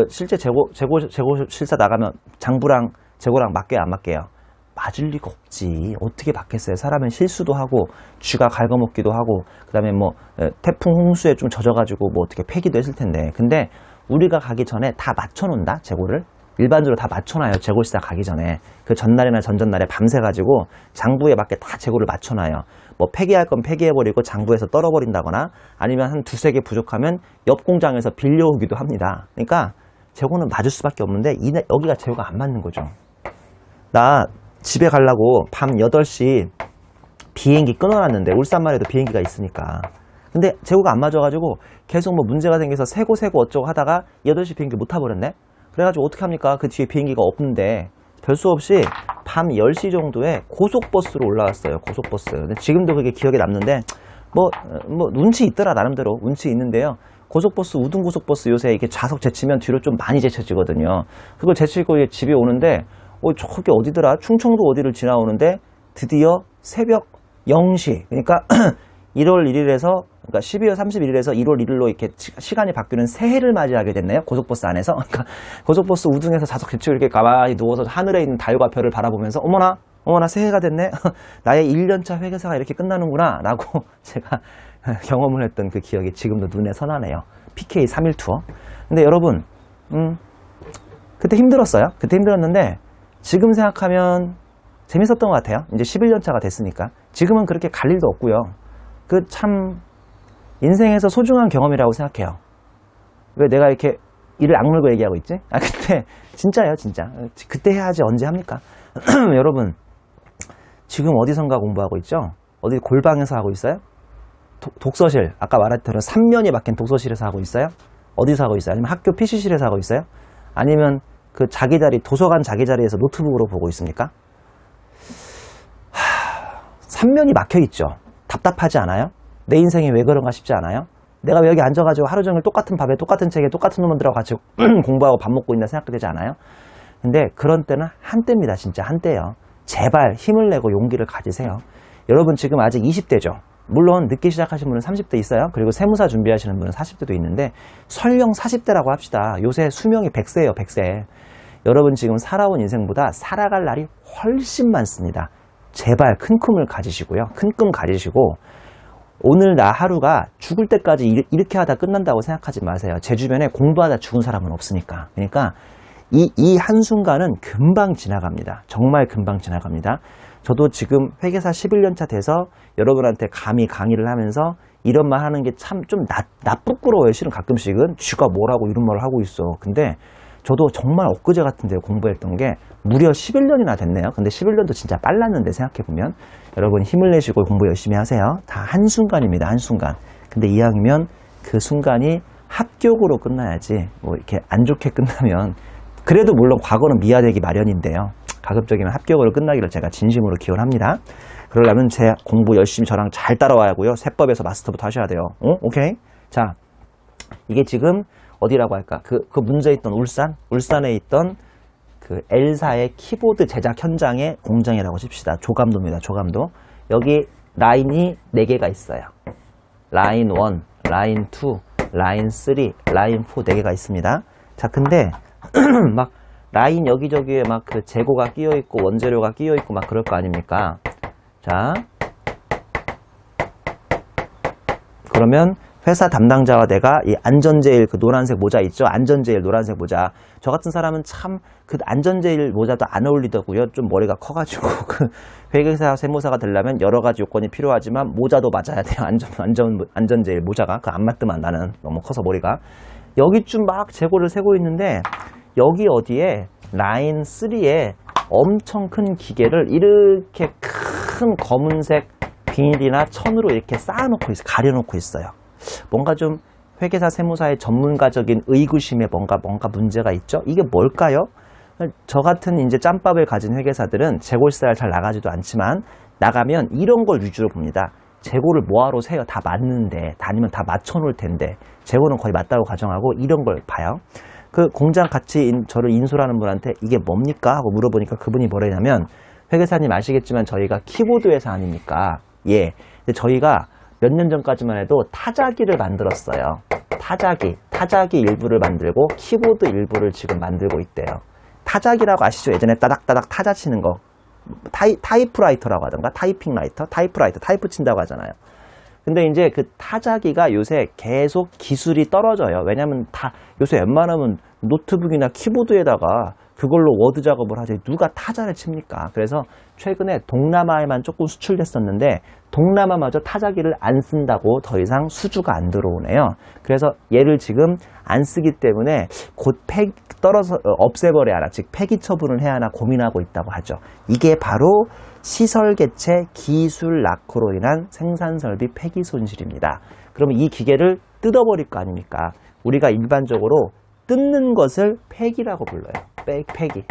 S1: 실제 재고실사 나가면 장부랑 재고랑 맞게 안 맞게요? 맞을 리가 없지. 어떻게 맞겠어요? 사람은 실수도 하고 쥐가 갉아먹기도 하고 그 다음에 뭐 태풍 홍수에 좀 젖어가지고 뭐 어떻게 폐기도 했을 텐데, 근데 우리가 가기 전에 다 맞춰놓는다. 재고를 일반적으로 다 맞춰놔요. 재고일사 가기 전에. 그 전날이나 전전날에 밤새가지고 장부에 맞게 다 재고를 맞춰놔요. 뭐 폐기할 건 폐기해버리고 장부에서 떨어버린다거나 아니면 한 두세 개 부족하면 옆 공장에서 빌려오기도 합니다. 그러니까 재고는 맞을 수밖에 없는데 여기가 재고가 안 맞는 거죠. 나 집에 가려고 밤 8시 비행기 끊어놨는데, 울산만 해도 비행기가 있으니까. 근데 재고가 안 맞아가지고 계속 뭐 문제가 생겨서 세고 어쩌고 하다가 8시 비행기 못 타버렸네? 그래가지고 어떻게 합니까? 그 뒤에 비행기가 없는데 별 수 없이 밤 10시 정도에 고속버스로 올라왔어요. 고속버스. 근데 지금도 그게 기억에 남는데 뭐 운치 있더라. 나름대로 운치 있는데요. 고속버스, 우등고속버스 요새 이렇게 좌석 제치면 뒤로 좀 많이 제쳐지거든요. 그걸 제치고 집에 오는데 저기 어디더라? 충청도 어디를 지나오는데 드디어 새벽 0시. 그러니까 1월 1일에서 그러니까 12월 31일에서 1월 1일로 이렇게 시간이 바뀌는 새해를 맞이하게 됐네요. 고속버스 안에서. 그러니까 고속버스 우등에서 좌석 제치고 이렇게 가만히 누워서 하늘에 있는 달과 별을 바라보면서 어머나 새해가 됐네. 나의 1년차 회계사가 이렇게 끝나는구나 라고 제가 경험을 했던 그 기억이 지금도 눈에 선하네요. PK 3일 투어. 근데 여러분 그때 힘들었어요. 그때 힘들었는데 지금 생각하면 재밌었던 것 같아요. 이제 11년차가 됐으니까. 지금은 그렇게 갈 일도 없고요. 그 참 인생에서 소중한 경험이라고 생각해요. 왜 내가 이렇게 이를 악물고 얘기하고 있지? 그때 진짜예요, 진짜. 그때 해야지 언제 합니까? 여러분 지금 어디선가 공부하고 있죠? 어디 골방에서 하고 있어요? 독서실, 아까 말했던 3면이 박힌 독서실에서 하고 있어요? 어디서 하고 있어요? 아니면 학교 PC실에서 하고 있어요? 아니면 그 자기 자리, 도서관 자기 자리에서 노트북으로 보고 있습니까? 3면이 막혀 있죠. 답답하지 않아요? 내 인생이 왜 그런가 싶지 않아요? 내가 왜 여기 앉아가지고 하루 종일 똑같은 밥에 똑같은 책에 똑같은 놈들하고 같이 공부하고 밥 먹고 있나 생각되지 않아요? 근데 그런 때는 한때입니다. 진짜 한때예요. 제발 힘을 내고 용기를 가지세요. 여러분 지금 아직 20대죠. 물론 늦게 시작하신 분은 30대 있어요. 그리고 세무사 준비하시는 분은 40대도 있는데 설령 40대라고 합시다. 요새 수명이 100세예요. 100세. 여러분 지금 살아온 인생보다 살아갈 날이 훨씬 많습니다. 제발 큰 꿈을 가지시고요. 큰 꿈 가지시고 오늘 나 하루가 죽을 때까지 이렇게 하다 끝난다고 생각하지 마세요. 제 주변에 공부하다 죽은 사람은 없으니까. 그러니까 이 한순간은 금방 지나갑니다. 정말 금방 지나갑니다. 저도 지금 회계사 11년차 돼서 여러분한테 감히 강의를 하면서 이런 말 하는 게 참 좀 부끄러워요. 실은 가끔씩은 쥐가 뭐라고 이런 말을 하고 있어. 근데 저도 정말 엊그제 같은데 공부했던 게 무려 11년이나 됐네요. 근데 11년도 진짜 빨랐는데 생각해보면 여러분 힘을 내시고 공부 열심히 하세요. 다 한순간입니다. 한순간. 근데 이왕이면 그 순간이 합격으로 끝나야지 뭐 이렇게 안 좋게 끝나면, 그래도 물론 과거는 미화되기 마련인데요, 가급적이면 합격으로 끝나기를 제가 진심으로 기원합니다. 그러려면 제 공부 열심히 저랑 잘 따라와야 하고요. 세법에서 마스터부터 하셔야 돼요. 오케이? 자, 이게 지금 어디라고 할까? 그 문제에 있던 울산에 있던 그 L사의 키보드 제작 현장의 공장이라고 칩시다. 조감도입니다. 조감도. 여기 라인이 4개가 있어요. 라인 1, 라인 2, 라인 3, 라인 4 4개가 있습니다. 자, 근데 막 라인 여기저기에 막 그 재고가 끼어 있고 원재료가 끼어 있고 막 그럴 거 아닙니까? 자, 그러면 회사 담당자와 내가 이 안전제일 그 노란색 모자 있죠? 안전제일 노란색 모자. 저 같은 사람은 참 그 안전제일 모자도 안 어울리더고요. 좀 머리가 커가지고 그 회계사 세무사가 되려면 여러 가지 요건이 필요하지만 모자도 맞아야 돼요. 안전제일 모자가. 그 안 맞더만 나는 너무 커서 머리가. 여기쯤 막 재고를 세고 있는데 여기 어디에 라인 3에 엄청 큰 기계를 이렇게 큰 검은색 비닐이나 천으로 이렇게 쌓아놓고 있어요. 가려놓고 있어요. 뭔가 좀 회계사 세무사의 전문가적인 의구심에 뭔가 문제가 있죠? 이게 뭘까요? 저 같은 이제 짬밥을 가진 회계사들은 재고시세를 잘 나가지도 않지만 나가면 이런 걸 위주로 봅니다. 재고를 뭐하러 세요? 다 맞는데, 아니면 다 맞춰놓을 텐데, 재고는 거의 맞다고 가정하고 이런 걸 봐요. 그 공장 같이 저를 인솔하는 분한테 이게 뭡니까? 하고 물어보니까 그분이 뭐라냐면, 회계사님 아시겠지만 저희가 키보드 회사 아닙니까? 예. 근데 저희가 몇 년 전까지만 해도 타자기를 만들었어요. 타자기 일부를 만들고 키보드 일부를 지금 만들고 있대요. 타자기라고 아시죠? 예전에 따닥따닥 타자 치는 거. 타이프라이터라고 하던가, 타이핑 라이터, 타이프 친다고 하잖아요. 근데 이제 그 타자기가 요새 계속 기술이 떨어져요. 왜냐면 요새 웬만하면 노트북이나 키보드에다가 그걸로 워드 작업을 하지 누가 타자를 칩니까? 그래서 최근에 동남아에만 조금 수출됐었는데 동남아마저 타자기를 안 쓴다고 더 이상 수주가 안 들어오네요. 그래서 얘를 지금 안 쓰기 때문에 곧 없애버려야 하나, 즉 폐기 처분을 해야 하나 고민하고 있다고 하죠. 이게 바로 시설 개체 기술 낙후로 인한 생산 설비 폐기 손실입니다. 그러면 이 기계를 뜯어버릴 거 아닙니까? 우리가 일반적으로 뜯는 것을 폐기라고 불러요. 폐기.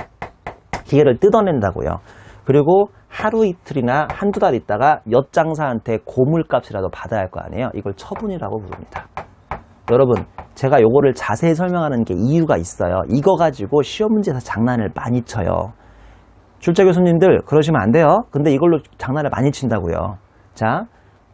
S1: 기계를 뜯어낸다고요. 그리고 하루 이틀이나 한두 달 있다가 엿장사한테 고물값이라도 받아야 할 거 아니에요. 이걸 처분이라고 부릅니다. 여러분, 제가 요거를 자세히 설명하는 게 이유가 있어요. 이거 가지고 시험 문제에서 장난을 많이 쳐요. 출제 교수님들 그러시면 안 돼요. 근데 이걸로 장난을 많이 친다고요. 자,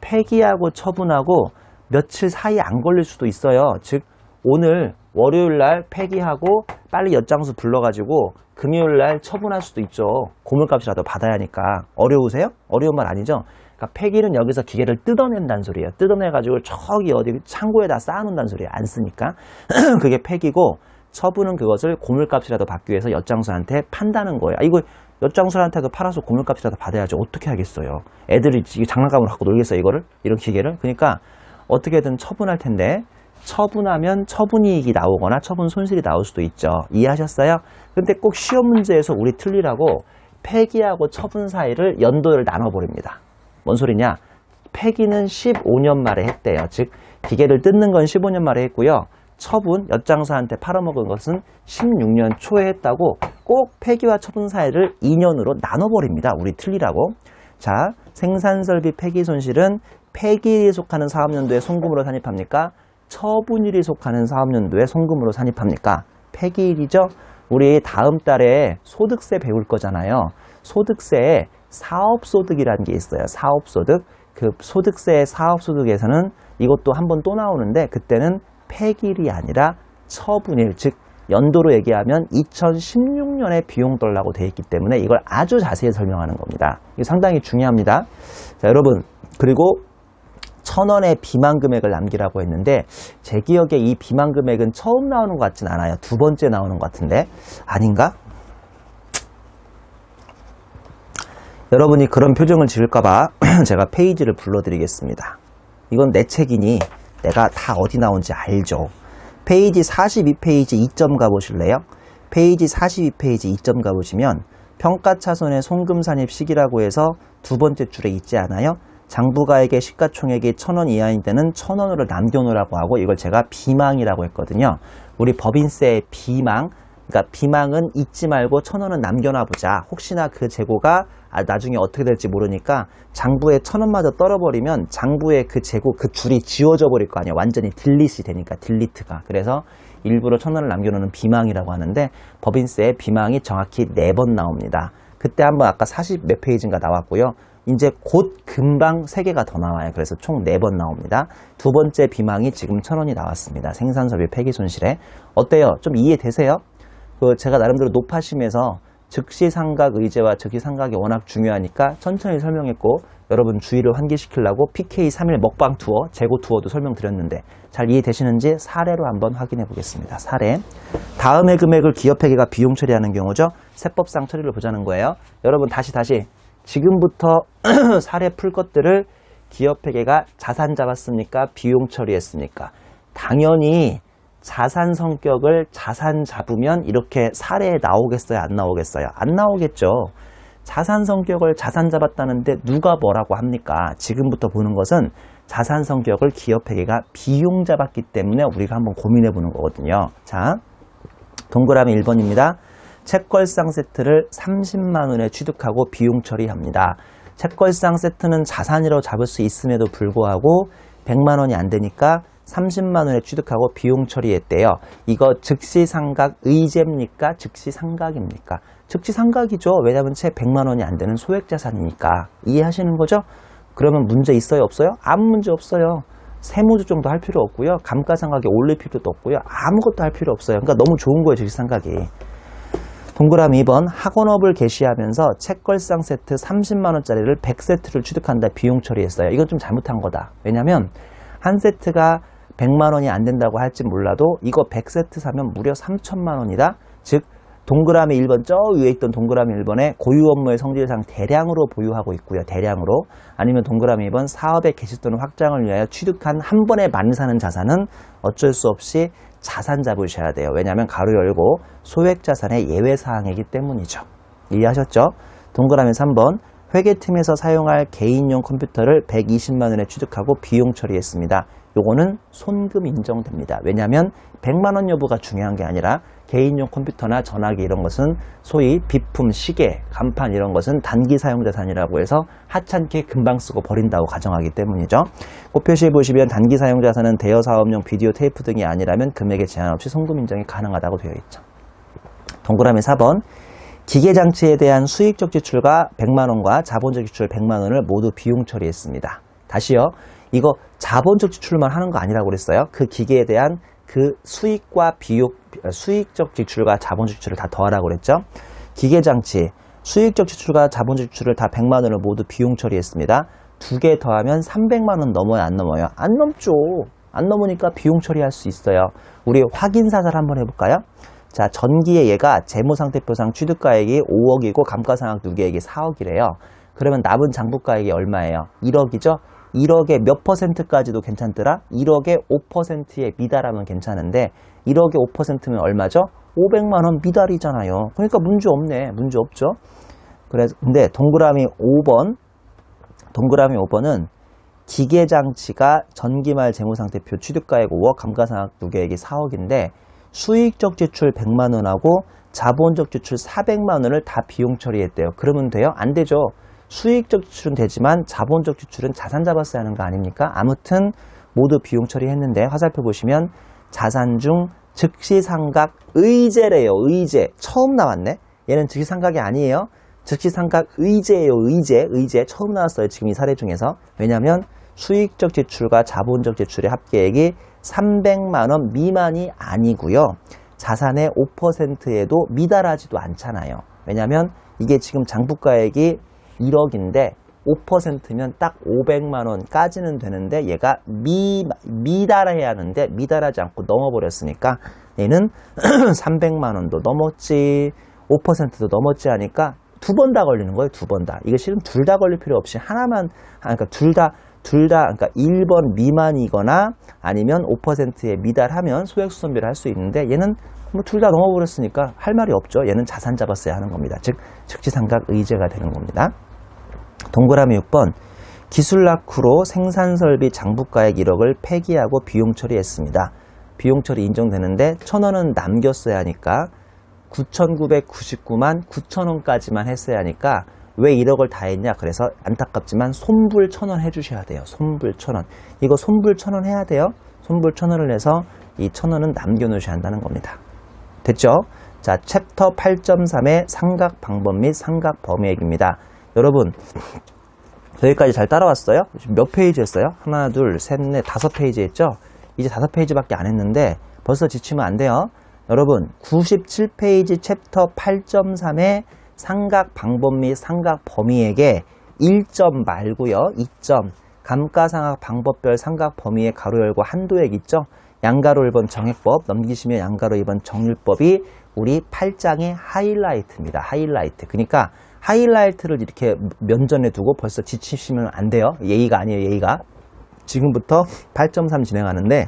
S1: 폐기하고 처분하고 며칠 사이 안 걸릴 수도 있어요. 즉 오늘 월요일날 폐기하고 빨리 엿장수 불러가지고 금요일날 처분할 수도 있죠. 고물값이라도 받아야 하니까. 어려우세요? 어려운 말 아니죠? 그러니까 폐기는 여기서 기계를 뜯어낸다는 소리예요. 뜯어내가지고 저기 어디 창고에다 쌓아놓는다는 소리예요. 안 쓰니까. 그게 폐기고, 처분은 그것을 고물값이라도 받기 위해서 엿장수한테 판다는 거예요. 이거 엿장수한테도 팔아서 고물값이라도 받아야죠. 어떻게 하겠어요? 애들이 장난감으로 갖고 놀겠어요, 이거를? 이런 기계를? 그러니까 어떻게든 처분할 텐데, 처분하면 처분이익이 나오거나 처분 손실이 나올 수도 있죠. 이해하셨어요? 근데 꼭 시험 문제에서 우리 틀리라고 폐기하고 처분 사이를 연도를 나눠버립니다. 뭔 소리냐? 폐기는 15년 말에 했대요. 즉 기계를 뜯는 건 15년 말에 했고요. 처분, 엿장사한테 팔아먹은 것은 16년 초에 했다고 꼭 폐기와 처분 사이를 2년으로 나눠버립니다. 우리 틀리라고. 자, 생산설비 폐기 손실은 폐기일이 속하는 사업연도에 송금으로 산입합니까? 처분일이 속하는 사업연도에 송금으로 산입합니까? 폐기일이죠? 우리 다음 달에 소득세 배울 거잖아요. 소득세에 사업소득이라는 게 있어요. 사업소득. 그 소득세 사업소득에서는 이것도 한번 또 나오는데 그때는 폐기일이 아니라 처분일, 즉 연도로 얘기하면 2016년에 비용 떨라고 되어 있기 때문에 이걸 아주 자세히 설명하는 겁니다. 이게 상당히 중요합니다. 자, 여러분, 그리고 1,000원의 비만 금액을 남기라고 했는데 제 기억에 이 비만 금액은 처음 나오는 것 같진 않아요. 두 번째 나오는 것 같은데 아닌가? 여러분이 그런 표정을 지을까봐 제가 페이지를 불러드리겠습니다. 이건 내 책이니 내가 다 어디 나온지 알죠. 페이지 42페이지 2점 가보실래요? 페이지 42페이지 2점 가보시면 평가차손의 송금 산입 시기라고 해서 두 번째 줄에 있지 않아요? 장부가액의 시가총액이 1,000원 이하인 때는 1,000원으로 남겨놓으라고 하고 이걸 제가 비망이라고 했거든요. 우리 법인세의 비망, 그러니까 비망은 잊지 말고 1,000원은 남겨놔보자. 혹시나 그 재고가 나중에 어떻게 될지 모르니까 장부에 1,000원마저 떨어버리면 장부에 그 재고 그 줄이 지워져 버릴 거 아니야. 완전히 딜릿이 되니까 딜리트가. 그래서 일부러 1,000원을 남겨놓는 비망이라고 하는데 법인세의 비망이 정확히 4번 나옵니다. 그때 한번 아까 40 몇 페이지인가 나왔고요. 이제 곧 금방 3개가 더 나와요. 그래서 총 4번 나옵니다. 두 번째 비망이 지금 1,000원이 나왔습니다. 생산섭의 폐기손실에. 어때요? 좀 이해되세요? 제가 나름대로 높아심에서 즉시상각 의제와 즉시상각이 워낙 중요하니까 천천히 설명했고 여러분 주의를 환기시키려고 PK 3일 먹방 투어, 재고 투어도 설명드렸는데 잘 이해되시는지 사례로 한번 확인해 보겠습니다. 사례. 다음의 금액을 기업회계가 비용 처리하는 경우죠. 세법상 처리를 보자는 거예요. 여러분 다시 지금부터 사례 풀 것들을 기업회계가 자산 잡았습니까? 비용 처리했습니까? 당연히 자산 성격을 자산 잡으면 이렇게 사례에 나오겠어요? 안 나오겠어요? 안 나오겠죠. 자산 성격을 자산 잡았다는데 누가 뭐라고 합니까? 지금부터 보는 것은 자산 성격을 기업회계가 비용 잡았기 때문에 우리가 한번 고민해 보는 거거든요. 자, 동그라미 1번입니다. 책걸상 세트를 30만 원에 취득하고 비용 처리합니다. 책걸상 세트는 자산이라고 잡을 수 있음에도 불구하고 100만 원이 안 되니까 30만 원에 취득하고 비용 처리했대요. 이거 즉시상각 의제입니까? 즉시상각입니까? 즉시상각이죠. 왜냐하면 채 100만 원이 안 되는 소액자산이니까. 이해하시는 거죠? 그러면 문제 있어요? 없어요? 아무 문제 없어요. 세무조정도 할 필요 없고요. 감가상각에 올릴 필요도 없고요. 아무것도 할 필요 없어요. 그러니까 너무 좋은 거예요. 즉시상각이. 동그라미 2번 학원업을 개시하면서 책걸상 세트 30만 원짜리를 100세트를 취득한다. 비용 처리했어요. 이건 좀 잘못한 거다. 왜냐하면 한 세트가 100만 원이 안 된다고 할지 몰라도 이거 100세트 사면 무려 3천만 원이다. 즉 동그라미 1번 저 위에 있던 동그라미 1번에 고유 업무의 성질상 대량으로 보유하고 있고요. 대량으로. 아니면 동그라미 2번 사업의 개시 또는 확장을 위하여 취득한 한 번에 많이 사는 자산은 어쩔 수 없이 자산 잡으셔야 돼요. 왜냐하면 가로 열고 소액자산의 예외사항이기 때문이죠. 이해하셨죠? 동그라미 3번 회계팀에서 사용할 개인용 컴퓨터를 120만 원에 취득하고 비용 처리했습니다. 요거는 손금 인정됩니다. 왜냐하면 100만 원 여부가 중요한 게 아니라 개인용 컴퓨터나 전화기 이런 것은 소위 비품, 시계, 간판 이런 것은 단기 사용 자산이라고 해서 하찮게 금방 쓰고 버린다고 가정하기 때문이죠. 꽃표시에 보시면 단기 사용 자산은 대여 사업용 비디오 테이프 등이 아니라면 금액에 제한 없이 손금 인정이 가능하다고 되어 있죠. 동그라미 4번 기계장치에 대한 수익적 지출과 100만 원과 자본적 지출 100만 원을 모두 비용 처리했습니다. 다시요. 이거 자본적 지출만 하는 거 아니라고 그랬어요. 그 기계에 대한 그 수익과 비용, 수익적 지출과 자본적 지출을 다 더하라고 그랬죠. 기계장치, 수익적 지출과 자본적 지출을 다 100만 원을 모두 비용 처리했습니다. 두 개 더하면 300만 원 넘어요? 안 넘어요? 안 넘죠. 안 넘으니까 비용 처리할 수 있어요. 우리 확인사살 한번 해볼까요? 자, 전기에 얘가 재무상태표상 취득가액이 5억이고 감가상각 누계액이 4억이래요. 그러면 남은 장부가액이 얼마예요? 1억이죠? 1억에 몇 %까지도 괜찮더라? 1억에 5%에 미달하면 괜찮은데 1억에 5%면 얼마죠? 500만 원 미달이잖아요. 그러니까 문제 없네. 문제 없죠? 그래서 근데 동그라미 5번은 기계장치가 전기말 재무상태표 취득가액 5억, 감가상각 누계액이 4억인데 수익적 지출 100만 원하고 자본적 지출 400만 원을 다 비용 처리했대요. 그러면 돼요? 안 되죠. 수익적 지출은 되지만 자본적 지출은 자산 잡았어야 하는 거 아닙니까? 아무튼 모두 비용 처리했는데 화살표 보시면 자산 중 즉시상각 의제래요. 의제. 처음 나왔네. 얘는 즉시상각이 아니에요. 즉시상각 의제예요. 의제. 처음 나왔어요. 지금 이 사례 중에서. 왜냐하면 수익적 지출과 자본적 지출의 합계액이 300만 원 미만이 아니고요. 자산의 5%에도 미달하지도 않잖아요. 왜냐하면 이게 지금 장부가액이 1억인데 5%면 딱 500만 원까지는 되는데 얘가 미달해야 하는데 미달하지 않고 넘어버렸으니까 얘는 300만 원도 넘었지 5%도 넘었지 하니까 두 번 다 걸리는 거예요. 두 번 다. 이거 실은 둘 다 걸릴 필요 없이 하나만 그러니까 둘 다 그러니까 1번 미만이거나 아니면 5%에 미달하면 소액수선비를 할 수 있는데 얘는 뭐 둘 다 넘어버렸으니까 할 말이 없죠. 얘는 자산 잡았어야 하는 겁니다. 즉 즉시상각 의제가 되는 겁니다. 동그라미 6번 기술락후로 생산설비 장부가액 1억을 폐기하고 비용 처리했습니다. 비용 처리 인정되는데 1,000원은 남겼어야 하니까 9,999만 9천원까지만 했어야 하니까 왜 1억을 다 했냐? 그래서 안타깝지만 손불 1,000원 해주셔야 돼요. 손불 1,000원. 이거 손불 1,000원 해야 돼요. 손불 1,000원을 해서 이 1,000원은 남겨놓으셔야 한다는 겁니다. 됐죠? 자, 챕터 8.3의 삼각 방법 및 삼각 범위액입니다. 여러분, 여기까지 잘 따라왔어요? 몇 페이지 했어요? 하나, 둘, 셋, 넷, 5페이지 했죠? 이제 5페이지밖에 안 했는데 벌써 지치면 안 돼요. 여러분, 97페이지 챕터 8.3의 삼각 방법 및 삼각 범위액에 1점 말고요. 2점. 감가상각 방법별 삼각 범위의 가로 열고 한도액 있죠? 양가로 1번 정액법 넘기시면 양가로 2번 정률법이 우리 8장의 하이라이트입니다. 하이라이트. 그러니까 하이라이트를 이렇게 면전에 두고 벌써 지치시면 안 돼요. 예의가 아니에요. 예의가. 지금부터 8.3 진행하는데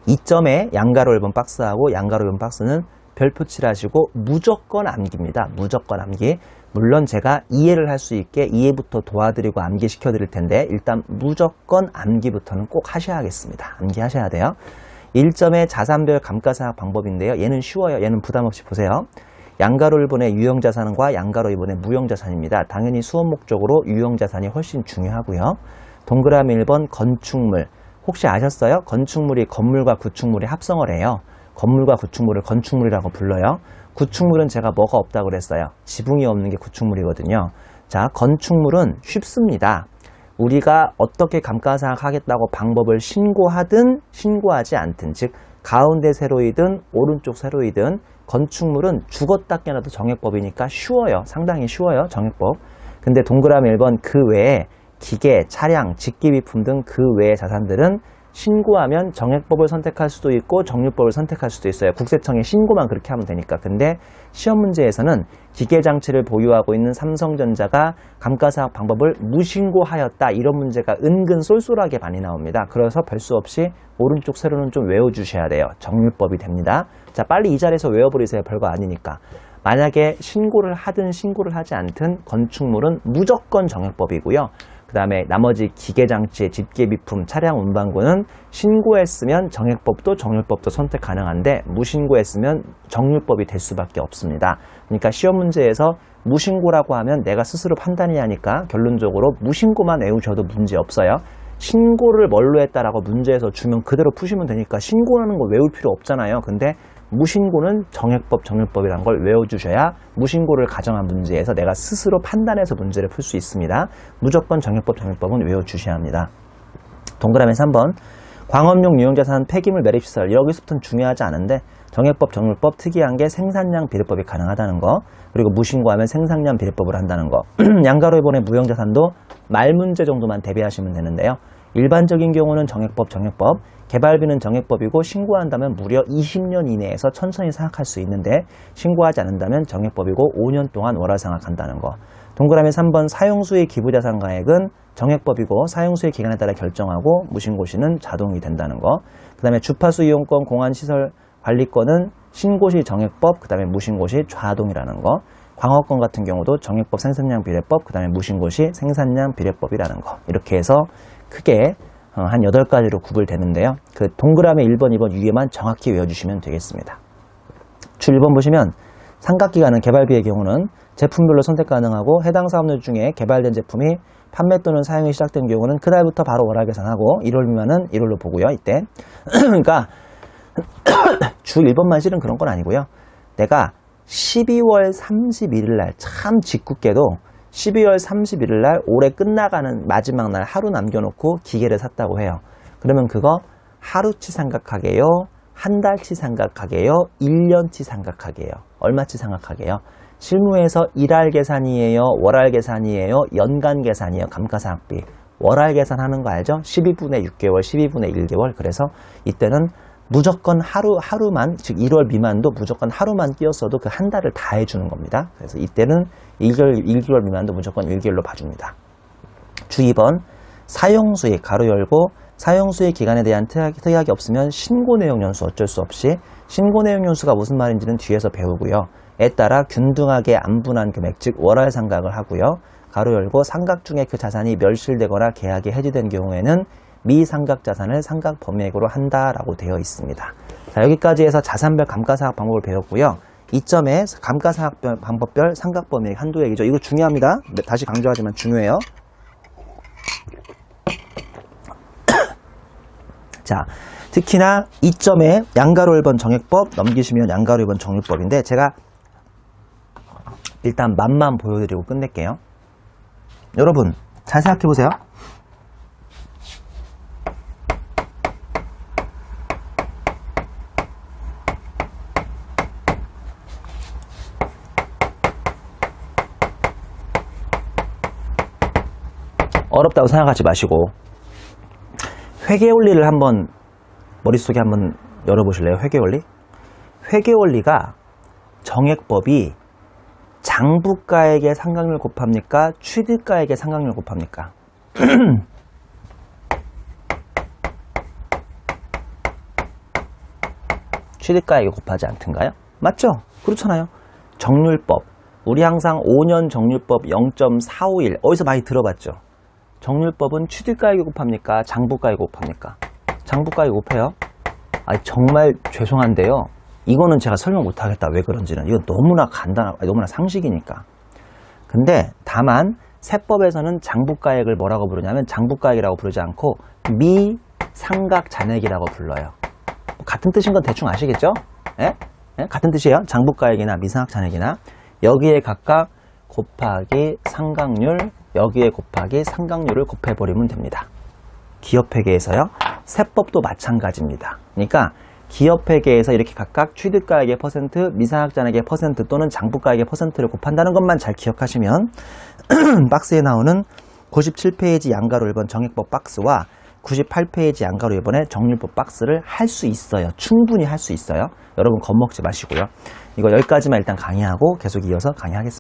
S1: 2점에 양가로 1번 박스하고 양가로 1번 박스는 별표 칠하시고 무조건 암기입니다. 무조건 암기. 물론 제가 이해를 할 수 있게 이해부터 도와드리고 암기시켜 드릴 텐데 일단 무조건 암기부터는 꼭 하셔야겠습니다. 암기하셔야 돼요. 1점의 자산별 감가상각 방법인데요. 얘는 쉬워요. 얘는 부담없이 보세요. 양가로 1번의 유형자산과 양가로 2번의 무형자산입니다. 당연히 수업 목적으로 유형자산이 훨씬 중요하고요. 동그라미 1번 건축물. 혹시 아셨어요? 건축물이 건물과 구축물이 합성을 해요. 건물과 구축물을 건축물이라고 불러요. 구축물은 제가 뭐가 없다고 그랬어요? 지붕이 없는 게 구축물이거든요. 자, 건축물은 쉽습니다. 우리가 어떻게 감가상각 하겠다고 방법을 신고하든 신고하지 않든, 즉 가운데 세로이든 오른쪽 세로이든 건축물은 죽었다 깨나도 정액법이니까 쉬워요. 상당히 쉬워요. 정액법. 근데 동그라미 1번 그 외에 기계, 차량, 직기비품 등 그 외의 자산들은 신고하면 정액법을 선택할 수도 있고 정률법을 선택할 수도 있어요. 국세청에 신고만 그렇게 하면 되니까. 근데 시험 문제에서는 기계장치를 보유하고 있는 삼성전자가 감가상각 방법을 무신고하였다. 이런 문제가 은근 쏠쏠하게 많이 나옵니다. 그래서 별 수 없이 오른쪽 세로는 좀 외워주셔야 돼요. 정률법이 됩니다. 자, 빨리 이 자리에서 외워버리세요. 별거 아니니까. 만약에 신고를 하든 신고를 하지 않든 건축물은 무조건 정액법이고요. 그 다음에 나머지 기계장치의 집계비품, 차량 운반구는 신고했으면 정액법도 정률법도 선택 가능한데 무신고했으면 정률법이 될 수밖에 없습니다. 그러니까 시험 문제에서 무신고라고 하면 내가 스스로 판단이 하니까 결론적으로 무신고만 외우셔도 문제 없어요. 신고를 뭘로 했다라고 문제에서 주면 그대로 푸시면 되니까 신고라는 걸 외울 필요 없잖아요. 근데 무신고는 정액법, 정률법이라는 걸 외워주셔야 무신고를 가정한 문제에서 내가 스스로 판단해서 문제를 풀 수 있습니다. 무조건 정액법, 정률법은 외워주셔야 합니다. 동그라미 3번 광업용 유형자산 폐기물 매립시설. 여기서부터는 중요하지 않은데 정액법, 정률법 특이한 게 생산량 비례법이 가능하다는 거, 그리고 무신고하면 생산량 비례법을 한다는 거. 양가로 1번의 무형자산도 말 문제 정도만 대비하시면 되는데요. 일반적인 경우는 정액법, 정액법, 개발비는 정액법이고 신고한다면 무려 20년 이내에서 천천히 상각할 수 있는데 신고하지 않는다면 정액법이고 5년 동안 월화상각한다는 거. 동그라미 3번 사용수의 기부자산가액은 정액법이고 사용수의 기간에 따라 결정하고 무신고시는 자동이 된다는 거. 그 다음에 주파수 이용권, 공안시설 관리권은 신고시 정액법, 그 다음에 무신고시 좌동이라는 거. 광어권 같은 경우도 정액법 생산량 비례법, 그 다음에 무신고시 생산량 비례법이라는 거. 이렇게 해서 크게 한 8가지로 구분되는데요. 그 동그라미 1번, 2번 위에만 정확히 외워주시면 되겠습니다. 줄 1번 보시면 상각기간은 개발비의 경우는 제품별로 선택 가능하고 해당 사업일 중에 개발된 제품이 판매 또는 사용이 시작된 경우는 그날부터 바로 월화 계산하고 1월 미만은 1월로 보고요. 이때 그러니까 줄 1번만 실은 그런 건 아니고요. 내가 12월 31일 날 참 짓궂게도 12월 31일 날 올해 끝나가는 마지막 날 하루 남겨놓고 기계를 샀다고 해요. 그러면 그거 하루치 삼각하게요? 한 달치 삼각하게요? 1년치 삼각하게요? 얼마치 삼각하게요? 실무에서 일할 계산이에요? 월할 계산이에요? 연간 계산이에요? 감가상각비. 월할 계산하는 거 알죠? 12분의 6개월, 12분의 1개월. 그래서 이때는 무조건 하루만, 즉 1월 미만도 무조건 하루만 끼었어도 그 한 달을 다 해주는 겁니다. 그래서 이때는 1개월 미만도 무조건 1개월로 봐줍니다. 주 2번 사용수익 가로 열고 사용수익 기간에 대한 특약이 없으면 신고내용 연수 어쩔 수 없이 신고내용 연수가 무슨 말인지는 뒤에서 배우고요. 에 따라 균등하게 안분한 금액, 즉 월할 상각을 하고요. 가로 열고 상각 중에 그 자산이 멸실되거나 계약이 해지된 경우에는 미상각 자산을 상각 범위액으로 한다라고 되어 있습니다. 자, 여기까지 해서 자산별 감가상각 방법을 배웠고요. 이점에 감가상각 방법별 상각 범위액 한도액이죠. 이거 중요합니다. 다시 강조하지만 중요해요. 자, 특히나 이점에 양가로 1번 정액법 넘기시면 양가로 1번 정률법인데 제가 일단 맛만 보여드리고 끝낼게요. 여러분 잘 생각해보세요. 어렵다고 생각하지 마시고 회계원리를 한번 머릿속에 한번 열어보실래요? 회계원리? 회계원리가 정액법이 장부가액의 상각률 곱합니까? 취득가액의 상각률 곱합니까? 취득가액이 곱하지 않던가요? 맞죠? 그렇잖아요. 정률법. 우리 항상 5년 정률법 0.451 어디서 많이 들어봤죠? 정률법은 취득가액이 곱합니까? 장부가액이 곱합니까? 장부가액이 곱해요. 정말 죄송한데요. 이거는 제가 설명 못하겠다. 왜 그런지는. 이건 너무나 간단하고 너무나 상식이니까. 근데 다만 세법에서는 장부가액을 뭐라고 부르냐면 장부가액이라고 부르지 않고 미상각잔액이라고 불러요. 같은 뜻인 건 대충 아시겠죠? 예? 예? 같은 뜻이에요. 장부가액이나 미상각잔액이나 여기에 각각 곱하기 상각률, 여기에 곱하기 상각률을 곱해버리면 됩니다. 기업회계에서요. 세법도 마찬가지입니다. 그러니까 기업회계에서 이렇게 각각 취득가액의 퍼센트, 미상각잔액의 퍼센트 또는 장부가액의 퍼센트를 곱한다는 것만 잘 기억하시면 박스에 나오는 97페이지 양가로 1번 정액법 박스와 98페이지 양가로 1번의 정률법 박스를 할 수 있어요. 충분히 할 수 있어요. 여러분 겁먹지 마시고요. 이거 여기까지만 일단 강의하고 계속 이어서 강의하겠습니다.